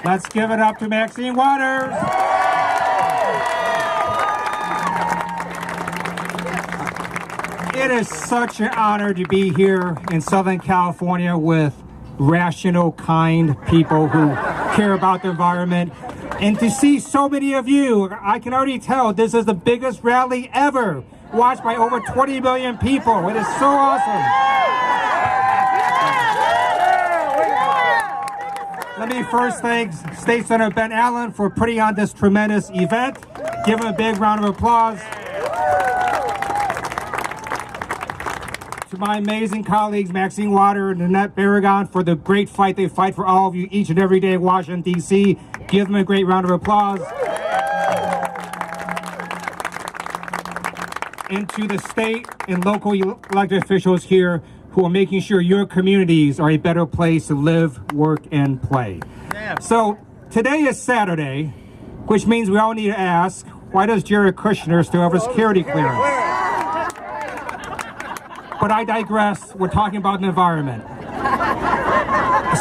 Let's give it up to Maxine Waters. It is such an honor to be here in Southern California with rational, kind people who care about the environment. And to see so many of you, I can already tell this is the biggest rally ever, watched by over 20 million people. It is so awesome. Let me first thank State Senator Ben Allen for putting on this tremendous event. Give him a big round of applause. To my amazing colleagues, Maxine Waters and Annette Barragan, for the great fight they fight for all of you each and every day in Washington, D.C. Give them a great round of applause. And to the state and local elected officials here who are making sure your communities are a better place to live, work, and play. So today is Saturday, which means we all need to ask, why does Jared Kushner still have a security clearance? But I digress. We're talking about the environment.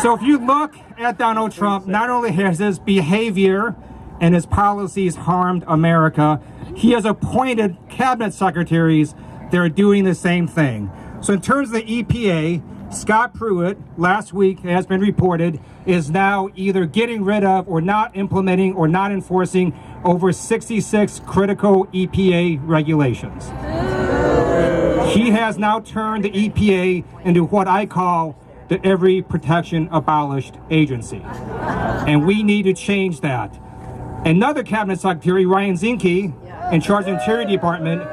So if you look at Donald Trump, not only has his behavior and his policies harmed America, he has appointed cabinet secretaries that are doing the same thing. So in terms of the EPA, Scott Pruitt, last week has been reported, is now either getting rid of or not implementing or not enforcing over 66 critical EPA regulations. He has now turned the EPA into what I call the Every Protection Abolished agency. And we need to change that. Another cabinet secretary, Ryan Zinke, in charge of the Interior Department,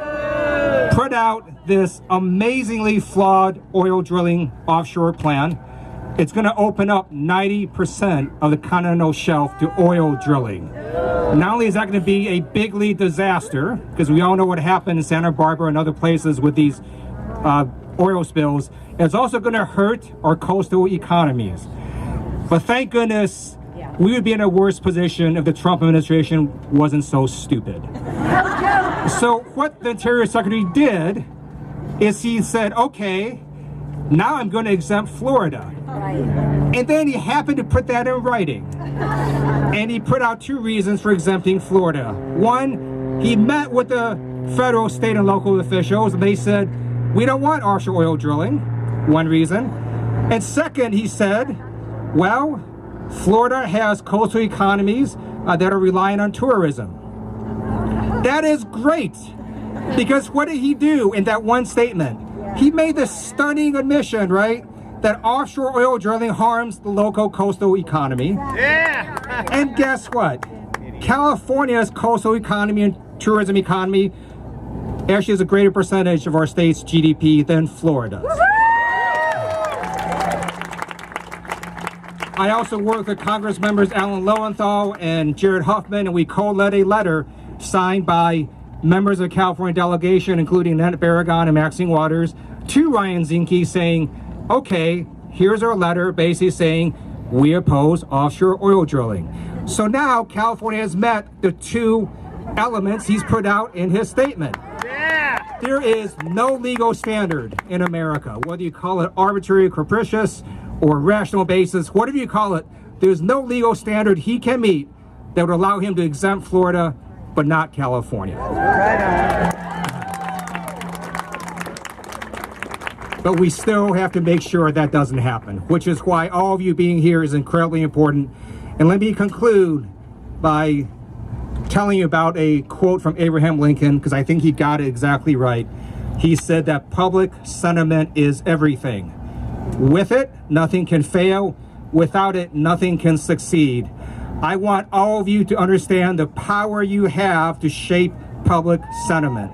put out this amazingly flawed oil drilling offshore plan. It's going to open up 90% of the continental shelf to oil drilling. Not only is that going to be a bigly disaster, because we all know what happened in Santa Barbara and other places with these oil spills, it's also going to hurt our coastal economies. But thank goodness we would be in a worse position if the Trump administration wasn't so stupid. So what the Interior Secretary did is he said, okay, now I'm going to exempt Florida. And then he happened to put that in writing. And he put out two reasons for exempting Florida. One, he met with the federal, state, and local officials, and they said, we don't want offshore oil drilling, one reason. And second, he said, well, Florida has coastal economies that are relying on tourism. That is great, because what did he do in that one statement? He made the stunning admission, right, that offshore oil drilling harms the local coastal economy. Yeah. And guess what? California's coastal economy and tourism economy actually has a greater percentage of our state's GDP than Florida's. I also worked with Congress members Alan Lowenthal and Jared Huffman, and we co-led a letter signed by members of the California delegation, including Annette Barragan and Maxine Waters, to Ryan Zinke saying, okay, here's our letter basically saying we oppose offshore oil drilling. So now California has met the two elements he's put out in his statement. Yeah. There is no legal standard in America, whether you call it arbitrary, capricious, or rational basis, whatever you call it, there's no legal standard he can meet that would allow him to exempt Florida, but not California. But we still have to make sure that doesn't happen, which is why all of you being here is incredibly important. And let me conclude by telling you about a quote from Abraham Lincoln, because I think he got it exactly right. He said that public sentiment is everything. With it, nothing can fail. Without it, nothing can succeed. I want all of you to understand the power you have to shape public sentiment.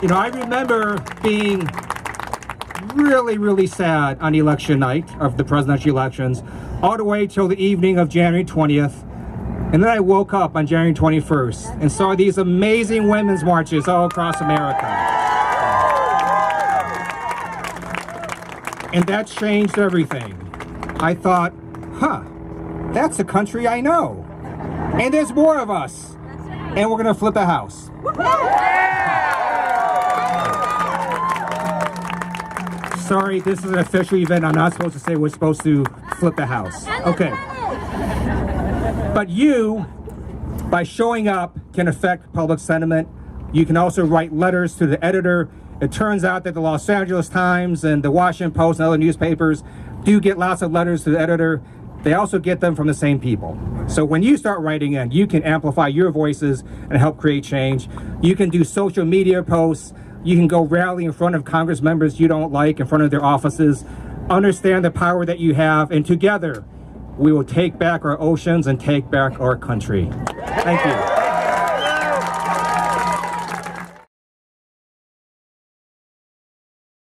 You know, I remember being really, really sad on election night of the presidential elections, all the way till the evening of January 20th. And then I woke up on January 21st and saw these amazing women's marches all across America. And that changed everything. I thought, that's a country I know. And there's more of us. And we're gonna flip the house. sorry, this is an official event. I'm not supposed to say we're supposed to flip the house. Okay. But you, by showing up, can affect public sentiment. You can also write letters to the editor. It turns out that the Los Angeles Times and the Washington Post and other newspapers do get lots of letters to the editor. They also get them from the same people. So when you start writing in, you can amplify your voices and help create change. You can do social media posts. You can go rally in front of Congress members you don't like, in front of their offices. Understand the power that you have, and together we will take back our oceans and take back our country. Thank you.